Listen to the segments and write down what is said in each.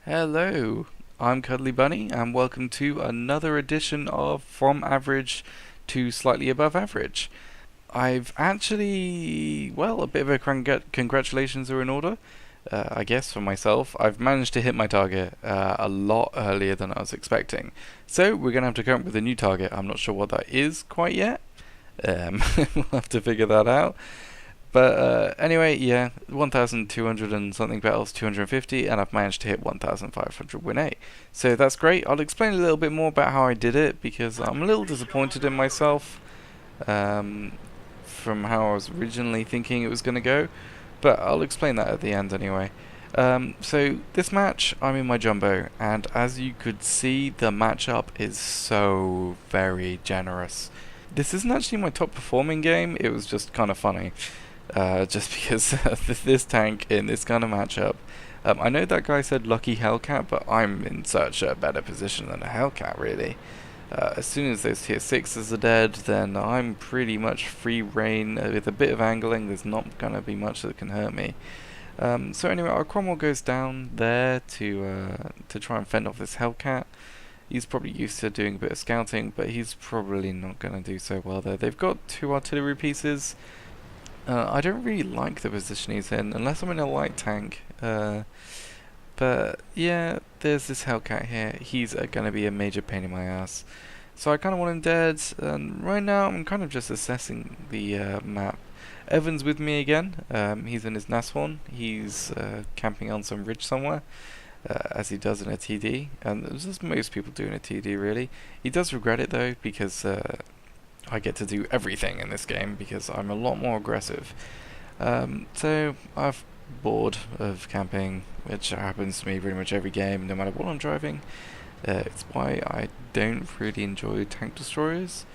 Hello, I'm Cuddly Bunny, and welcome to another edition of From Average to Slightly Above Average. I've actually, well, a bit of a congratulations are in order, I guess, for myself. I've managed to hit my target a lot earlier than I was expecting. So we're going to have to come up with a new target. I'm not sure what that is quite yet. We'll have to figure that out. But anyway, yeah, 1,200 and something battles, 250, and I've managed to hit 1,500 win A. So that's great. I'll explain a little bit more about how I did it because I'm a little disappointed in myself um, from how I was originally thinking it was going to go. But I'll explain that at the end anyway. So this match, I'm in my jumbo, and as you could see, the matchup is so very generous. This isn't actually my top performing game, it was just kind of funny. Just because this tank in this kind of matchup. I know that guy said lucky Hellcat, but I'm in such a better position than a Hellcat, really. As soon as those tier 6s are dead, then I'm pretty much free reign. With a bit of angling, there's not going to be much that can hurt me. So anyway, our Cromwell goes down there to try and fend off this Hellcat. He's probably used to doing a bit of scouting, but he's probably not going to do so well there. They've got 2 artillery pieces. I don't really like the position he's in, unless I'm in a light tank. But yeah, there's this Hellcat here. He's going to be a major pain in my ass. So I kind of want him dead, and right now I'm kind of just assessing the map. Evan's with me again. He's in his Nashorn. He's camping on some ridge somewhere, as he does in a TD, and as most people do in a TD, really. He does regret it though, because I get to do everything in this game because I'm a lot more aggressive. So I've bored of camping, which happens to me pretty much every game, no matter what I'm driving. It's why I don't really enjoy tank destroyers,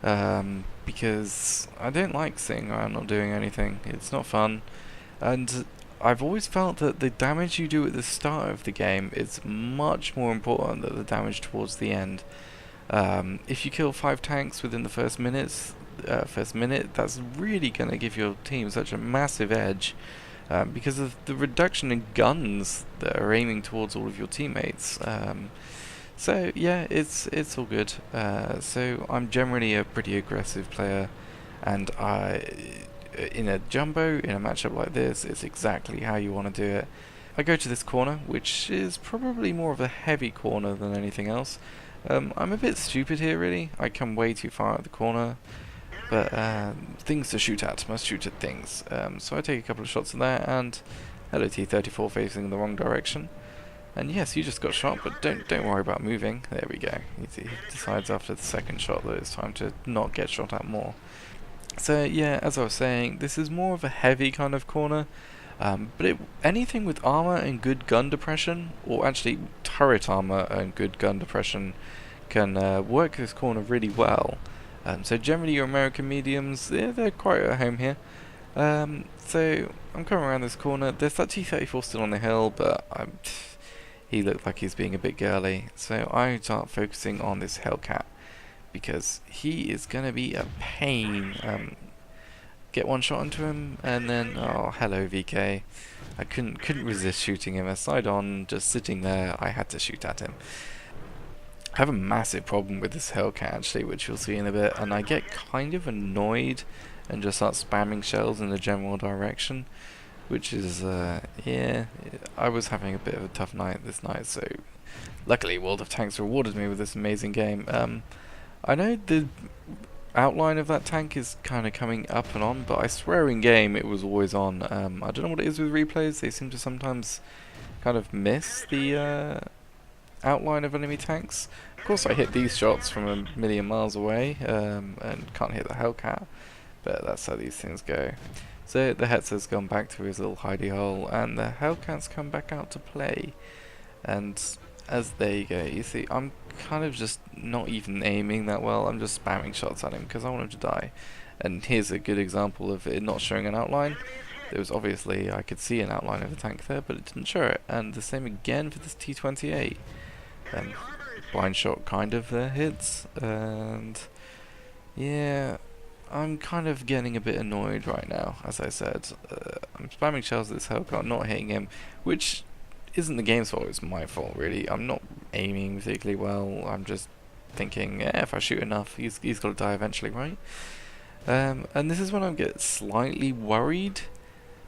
because I don't like sitting around not doing anything. It's not fun, and I've always felt that the damage you do at the start of the game is much more important than the damage towards the end. If you kill 5 tanks within the first minute, that's really going to give your team such a massive edge, because of the reduction in guns that are aiming towards all of your teammates. So yeah, it's all good. So I'm generally a pretty aggressive player, and in a jumbo, in a matchup like this, it's exactly how you want to do it. I go to this corner, which is probably more of a heavy corner than anything else. I'm a bit stupid here, really. I come way too far out the corner, but things to shoot at, must shoot at things. So I take a couple of shots in there, and hello T-34 facing in the wrong direction. And yes, you just got shot, but don't worry about moving. There we go. He decides after the second shot that it's time to not get shot at more. So yeah, as I was saying, this is more of a heavy kind of corner. But anything with armor and good gun depression, or actually turret armor and good gun depression, can work this corner really well. So generally your American mediums, they're quite at home here. So I'm coming around this corner. There's that T-34 still on the hill, but he looked like he's being a bit girly. So I start focusing on this Hellcat, because he is going to be a pain. Get one shot into him, and then, oh, hello VK. I couldn't resist shooting him. Aside on just sitting there, I had to shoot at him. I have a massive problem with this Hellcat, actually, which you'll see in a bit, and I get kind of annoyed and just start spamming shells in the general direction, which is, yeah, I was having a bit of a tough night this night, so luckily World of Tanks rewarded me with this amazing game. I know the outline of that tank is kind of coming up and on, but I swear in game it was always on. I don't know what it is with replays, they seem to sometimes kind of miss the outline of enemy tanks. Of course I hit these shots from a million miles away, and can't hit the Hellcat, but that's how these things go. So the Hetzer's gone back to his little hidey hole, and the Hellcat's come back out to play. And as there you go, you see, I'm kind of just not even aiming that well, I'm just spamming shots at him because I want him to die. And here's a good example of it not showing an outline. There was obviously, I could see an outline of the tank there, but it didn't show it. And the same again for this T-28. Blind shot kind of hits, and yeah, I'm kind of getting a bit annoyed right now, as I said. I'm spamming shells at this Hellcat, not hitting him, which isn't the game's fault, it's my fault really. I'm not aiming particularly well, I'm just thinking, yeah, if I shoot enough, he's got to die eventually, right? And this is when I get slightly worried,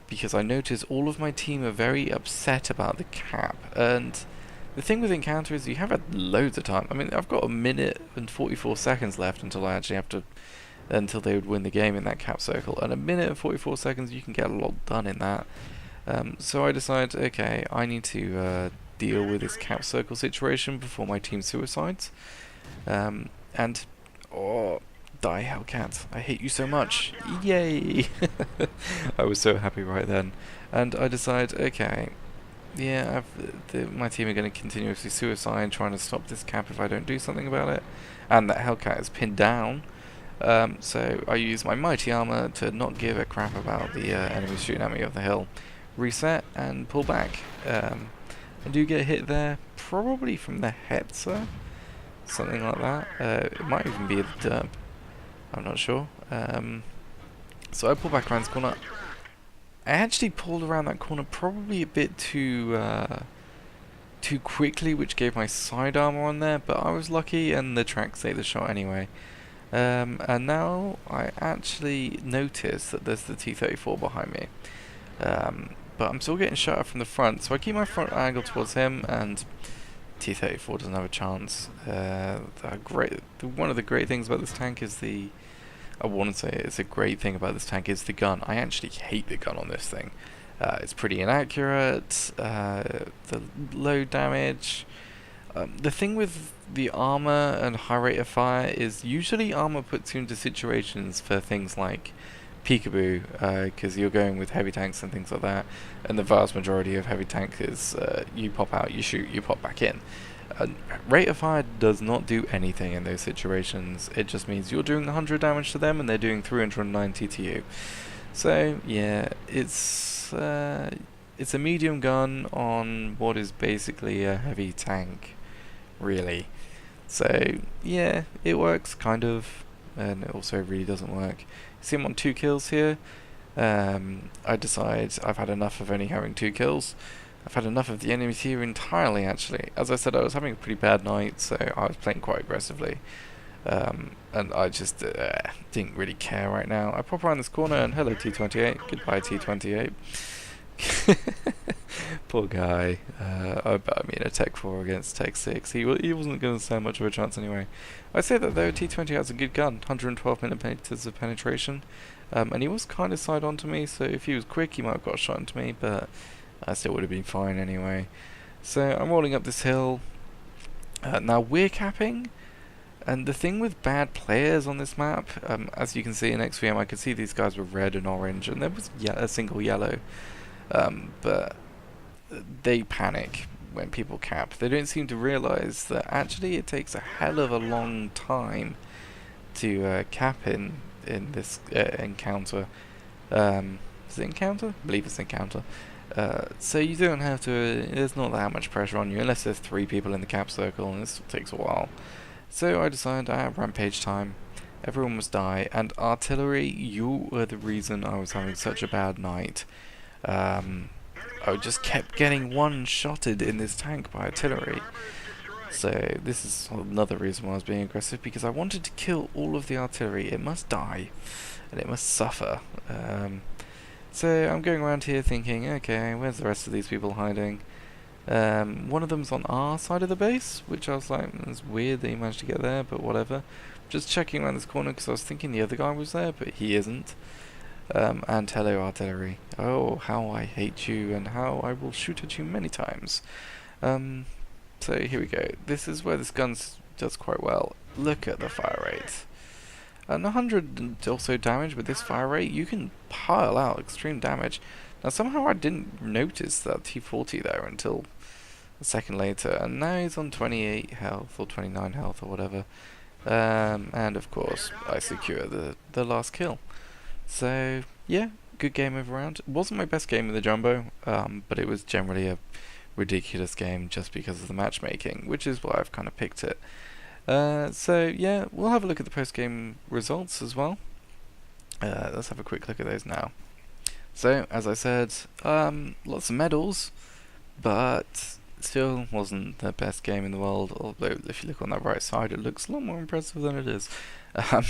because I notice all of my team are very upset about the cap, and the thing with Encounter is you have had loads of time. I mean, I've got a minute and 44 seconds left until I actually have to, until they would win the game in that cap circle, and a minute and 44 seconds you can get a lot done in that. So I decide, okay, I need to deal with this cap circle situation before my team suicides. And oh, die Hellcat! I hate you so much! Yay! I was so happy right then, and I decide, okay, yeah, my team are going to continuously suicide, trying to stop this cap if I don't do something about it, and that Hellcat is pinned down. So I use my mighty armor to not give a crap about the enemies shooting at me off the hill, reset and pull back. I do get hit there, probably from the Hetzer, something like that. It might even be a derp, I'm not sure. So I pull back around this corner. I actually pulled around that corner probably a bit too quickly, which gave my side armor on there, but I was lucky and the track saved the shot anyway. And now I actually notice that there's the T-34 behind me. But I'm still getting shot at from the front, so I keep my front angle towards him, and T-34 doesn't have a chance. One of the great things about this tank is I want to say it's a great thing about this tank is the gun. I actually hate the gun on this thing. It's pretty inaccurate, the low damage. The thing with the armor and high rate of fire is usually armor puts you into situations for things like peekaboo, because you're going with heavy tanks and things like that, and the vast majority of heavy tank is you pop out, you shoot, you pop back in. Rate of fire does not do anything in those situations. It just means you're doing 100 damage to them and they're doing 390 to you. So yeah, it's a medium gun on what is basically a heavy tank, really. So yeah, it works kind of, and it also really doesn't work. See, I'm on 2 kills here. I decide I've had enough of only having 2 kills. I've had enough of the enemies here entirely, actually. As I said, I was having a pretty bad night, so I was playing quite aggressively. And I just didn't really care right now. I pop around this corner and hello T28, goodbye T28. Poor guy. I mean, a Tech 4 against Tech 6. He wasn't going to stand much of a chance anyway. I say that though, T20 has a good gun, 112 millimeters of penetration, and he was kind of side on to me, so if he was quick he might have got a shot into me, but I still would have been fine anyway. So I'm rolling up this hill. Now we're capping, and the thing with bad players on this map, as you can see in XVM, I could see these guys were red and orange, and there was a single yellow. But they panic when people cap. They don't seem to realise that actually it takes a hell of a long time to cap in this encounter. Is it encounter? I believe it's encounter. So you don't have to, there's not that much pressure on you unless there's 3 people in the cap circle, and this takes a while. So I decided I have rampage time, everyone must die, and artillery, you were the reason I was having such a bad night. I just kept getting one-shotted in this tank by artillery. So this is another reason why I was being aggressive, because I wanted to kill all of the artillery. It must die, and it must suffer. So I'm going around here thinking, okay, where's the rest of these people hiding? One of them's on our side of the base, which I was like, it's weird that he managed to get there, but whatever. Just checking around this corner because I was thinking the other guy was there, but he isn't. And hello artillery. Oh, how I hate you, and how I will shoot at you many times. So here we go. This is where this gun does quite well. Look at the fire rate. And 100 or so damage with this fire rate, you can pile out extreme damage. Now somehow I didn't notice that T40 there until a second later, and now he's on 28 health or 29 health or whatever. And of course I secure the last kill. So yeah, good game over round. It wasn't my best game in the Jumbo, but it was generally a ridiculous game just because of the matchmaking, which is why I've kind of picked it. So yeah, we'll have a look at the post-game results as well. Let's have a quick look at those now. So, as I said, lots of medals, but still wasn't the best game in the world. Although if you look on that right side, it looks a lot more impressive than it is. Um,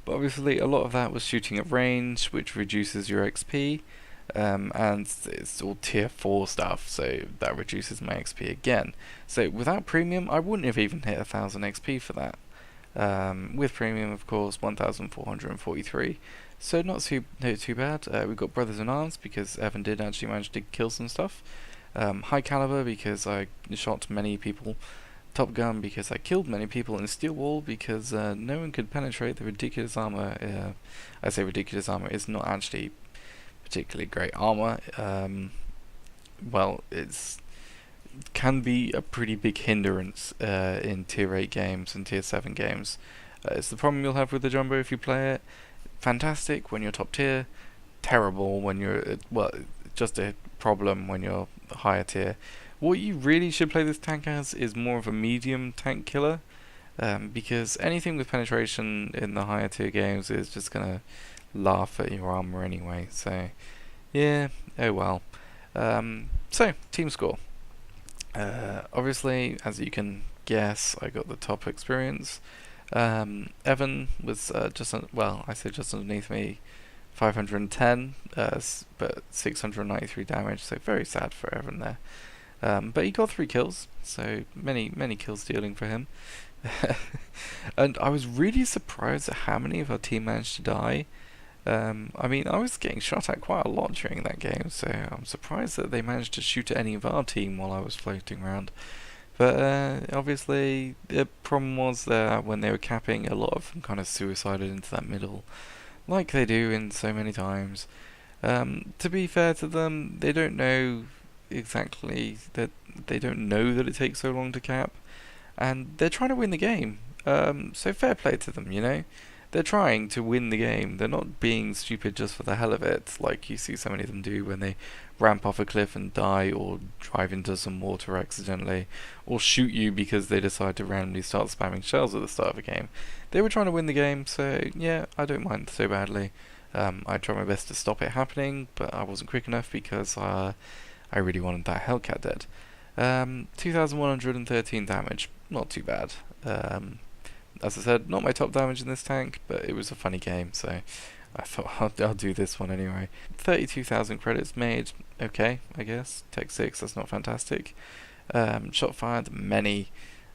but obviously, a lot of that was shooting at range, which reduces your XP. And it's all tier 4 stuff, so that reduces my XP again. So without premium, I wouldn't have even hit 1000 XP for that. With premium, of course, 1443. So not too bad. We've got Brothers in Arms because Evan did actually manage to kill some stuff. High Caliber because I shot many people. Top Gun because I killed many people, and Steel Wall because no one could penetrate the ridiculous armor. I say ridiculous armor, it's not actually particularly great armor. Well, it's can be a pretty big hindrance in tier 8 games and tier 7 games. It's the problem you'll have with the Jumbo if you play it. Fantastic when you're top tier, terrible when you're, well, just a problem when you're higher tier. What you really should play this tank as is more of a medium tank killer, because anything with penetration in the higher tier games is just going to laugh at your armor anyway, so yeah, oh well. So, team score. Obviously, as you can guess, I got the top experience. Evan was I say just underneath me, 510, but 693 damage, so very sad for Evan there. But he got 3 kills, so many kills dealing for him. And I was really surprised at how many of our team managed to die. I mean, I was getting shot at quite a lot during that game, so I'm surprised that they managed to shoot at any of our team while I was floating around. But obviously, the problem was that when they were capping, a lot of them kind of suicided into that middle, like they do in so many times. To be fair to them, they don't know exactly that they don't know that it takes so long to cap, and they're trying to win the game. So fair play to them, you know. They're trying to win the game. They're not being stupid just for the hell of it, like you see so many of them do when they ramp off a cliff and die, or drive into some water accidentally, or shoot you because they decide to randomly start spamming shells at the start of a game. They were trying to win the game, so yeah, I don't mind so badly. I tried my best to stop it happening, but I wasn't quick enough because I really wanted that Hellcat dead. 2,113 damage, not too bad. As I said, not my top damage in this tank, but it was a funny game, so I thought I'll do this one anyway. 32,000 credits made, okay, I guess. Tech 6, that's not fantastic. Shot fired, many,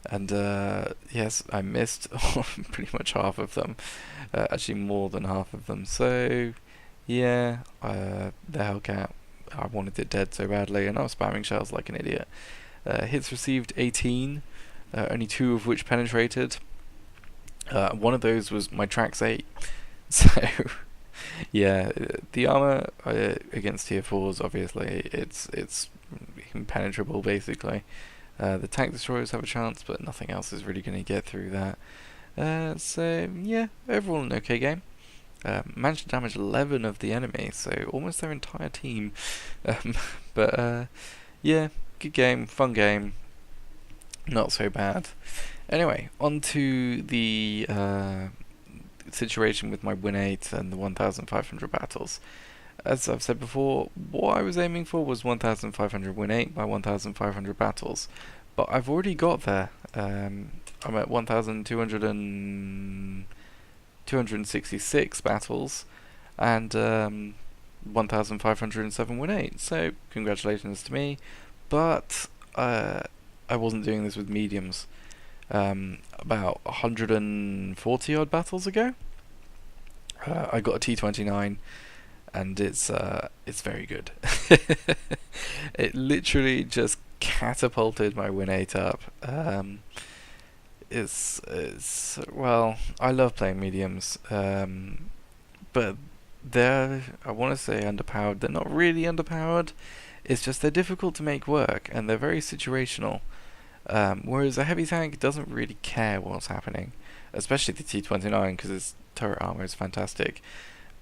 and yes, I missed pretty much half of them. Actually more than half of them, so yeah, the Hellcat, I wanted it dead so badly, and I was spamming shells like an idiot. Hits received 18, only 2 of which penetrated. One of those was my Trax 8. So, yeah, the armor against tier 4s, obviously, it's impenetrable, basically. The tank destroyers have a chance, but nothing else is really going to get through that. So, yeah, overall an okay game. Managed to damage 11 of the enemy, so almost their entire team. But, yeah, good game, fun game, not so bad. Anyway, on to the situation with my win 8 and the 1,500 battles. As I've said before, what I was aiming for was 1,500 win 8 by 1,500 battles, but I've already got there. I'm at 266 battles and 1,507 win 8, so congratulations to me, but I wasn't doing this with mediums. About 140 odd battles ago, I got a T29, and it's very good. It literally just catapulted my win 8 up. It's well, I love playing mediums, but they're, I want to say, underpowered. They're not really underpowered. It's just they're difficult to make work, and they're very situational. Whereas a heavy tank doesn't really care what's happening, especially the T29 because its turret armor is fantastic.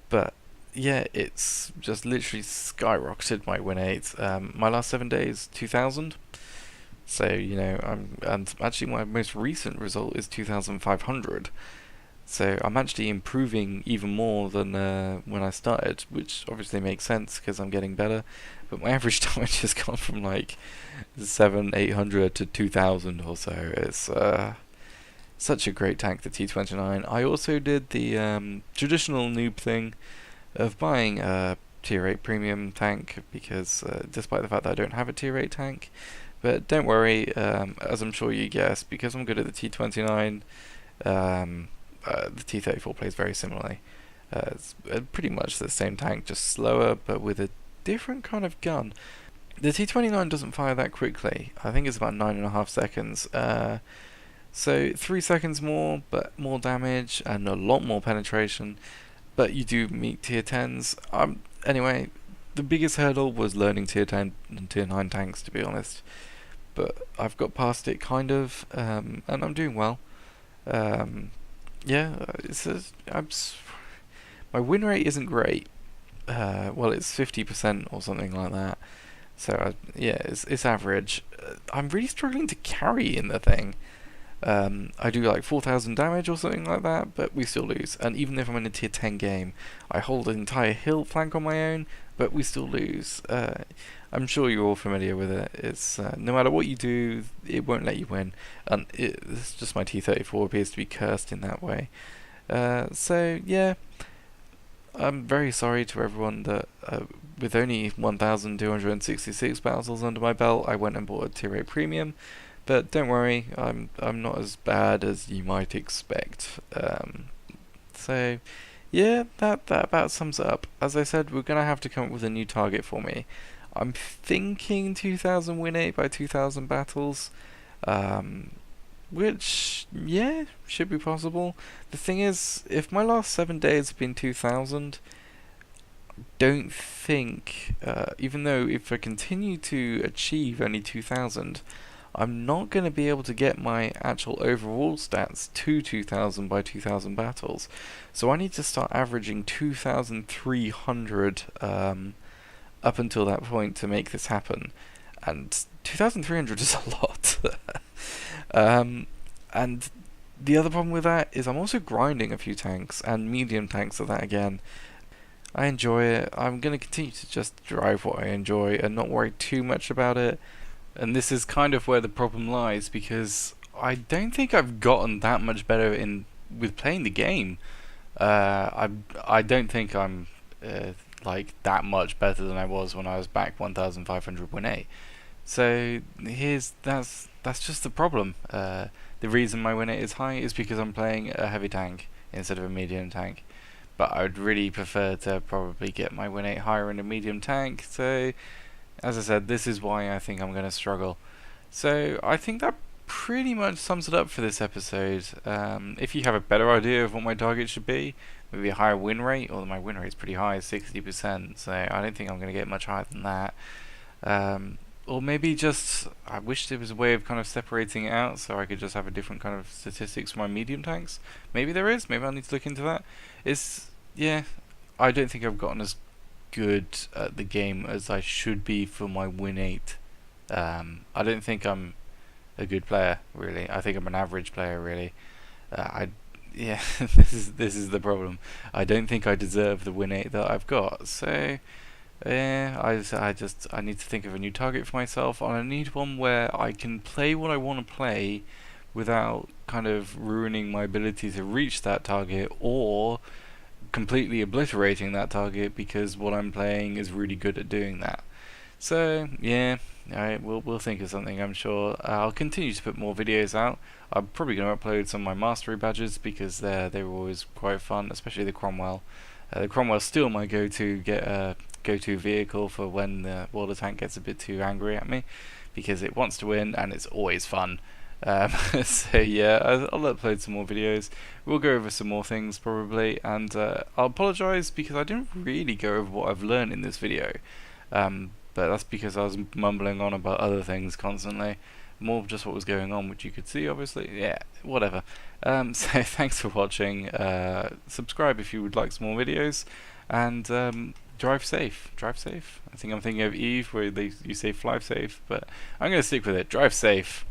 But yeah, it's just literally skyrocketed my win 8. My last 7 days, 2,000. So, you know, and actually my most recent result is 2,500. So I'm actually improving even more than when I started, which obviously makes sense because I'm getting better. But my average damage has gone from like 800 to 2,000 or so. It's such a great tank, the T29. I also did the traditional noob thing of buying a tier 8 premium tank because despite the fact that I don't have a tier 8 tank, but don't worry, as I'm sure you guessed, because I'm good at the T29, the T34 plays very similarly. It's pretty much the same tank, just slower, but with a different kind of gun. The T29 doesn't fire that quickly. I think it's about 9.5 seconds. So 3 seconds more, but more damage and a lot more penetration. But you do meet tier 10s. Anyway, the biggest hurdle was learning tier 10 and tier 9 tanks, to be honest. But I've got past it kind of, and I'm doing well. Yeah, my win rate isn't great. Well, it's 50% or something like that. So yeah, it's average. I'm really struggling to carry in the thing. I do like 4,000 damage or something like that, but we still lose. And even if I'm in a tier 10 game, I hold an entire hill flank on my own, but we still lose. I'm sure you're all familiar with it. It's no matter what you do, it won't let you win. And it's just my T34 appears to be cursed in that way. So yeah, I'm very sorry to everyone that with only 1,266 battles under my belt, I went and bought a tier 8 premium. But don't worry, I'm not as bad as you might expect. So yeah, that about sums it up. As I said, we're gonna have to come up with a new target for me. I'm thinking 2,000 win 8 by 2,000 battles, which yeah should be possible. The thing is, if my last 7 days have been 2,000, don't think even though if I continue to achieve only 2,000. I'm not going to be able to get my actual overall stats to 2,000 by 2,000 battles. So I need to start averaging 2,300 up until that point to make this happen. And 2,300 is a lot. And the other problem with that is I'm also grinding a few tanks, and medium tanks at that again. I enjoy it. I'm going to continue to just drive what I enjoy and not worry too much about it. And this is kind of where the problem lies, because I don't think I've gotten that much better with playing the game. I don't think I'm like that much better than I was when I was back 1,500 win 8. So that's just the problem. The reason my win 8 is high is because I'm playing a heavy tank instead of a medium tank. But I would really prefer to probably get my win 8 higher in a medium tank. So as I said, this is why I think I'm going to struggle. So I think that pretty much sums it up for this episode. If you have a better idea of what my target should be, maybe a higher win rate, although my win rate is pretty high, 60%, so I don't think I'm going to get much higher than that. Or maybe just, I wish there was a way of kind of separating it out so I could just have a different kind of statistics for my medium tanks. Maybe there is, maybe I need to look into that. Yeah, I don't think I've gotten as good at the game as I should be for my win 8. I don't think I'm a good player, really. I think I'm an average player, really. Yeah, this is the problem. I don't think I deserve the win 8 that I've got. So yeah, I need to think of a new target for myself, and I need one where I can play what I want to play without kind of ruining my ability to reach that target, or completely obliterating that target because what I'm playing is really good at doing that. So yeah, alright, we'll think of something, I'm sure. I'll continue to put more videos out. I'm probably going to upload some of my mastery badges because they were always quite fun, especially the Cromwell. The Cromwell's still my go-to vehicle for when the water tank gets a bit too angry at me, because it wants to win and it's always fun. So yeah, I'll upload some more videos. We'll go over some more things probably, and I'll apologise because I didn't really go over what I've learned in this video, but that's because I was mumbling on about other things constantly, more just what was going on, which you could see obviously. Yeah, whatever. So thanks for watching. Subscribe if you would like some more videos, and drive safe. I think I'm thinking of Eve where you say fly safe, but I'm going to stick with it. Drive safe.